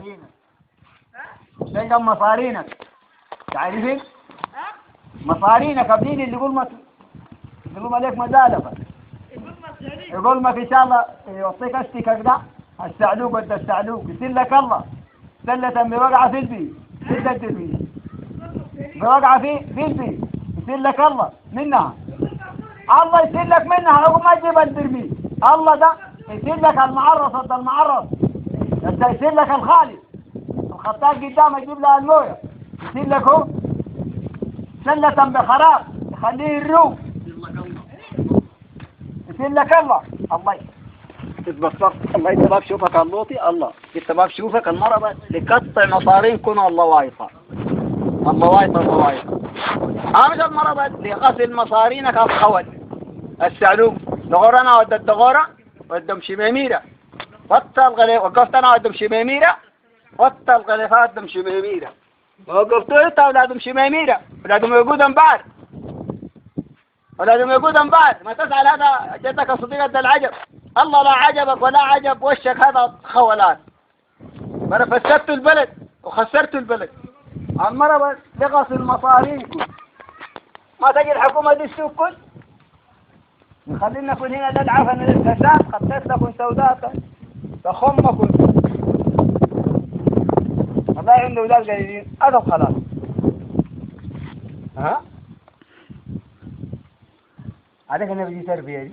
مصارينك تلقى مصارينك تعرفين؟ مصارينك ابنين اللي يقول عليك مزالفة يقول ما في شاء الله يعطيك اشتكك ده السعلوك وانت السعلوك يسل لك الله سلة بوقعة في البيت سلة البيت بوقعة في البيت يسل لك الله منها الله يسل لك منها عقب ما تجيب البرميل الله ده يسل لك المعرض ضد المعرض انت يسل لك الخالد الخطاط قدامك يجيب لها المويه يسل لك هو سلة بخراب يخليه الروح يسل لك الله تتبصر الله يتباب شوفك اللوطي الله يتباب شوفك المرضى لقطع مصارين كن الله وايطة عامل المرضى لغسل مصارينك الخول السعلوم دغورنا ودى الدغورة ودى مشميميرة وقفت انا ودى مشميميرة وطى الغلفات دم شميميرة وقفتوا انت اولادهم شميميرة اولادهم يقودهم بعد ما تسأل هذا جدك صديقة العجب الله لا عجبك ولا عجب وشك هذا خولات انا فسدت البلد وخسرت البلد المرة لغص المصارين ما تجي الحكومة دي السوق كل نخلينا نكون هنا ندعف من الفساد خطيت لكم سوداء تخمكم والله عنده أولاد قليلين أدب خلاص ها عليك أنا بجي تربية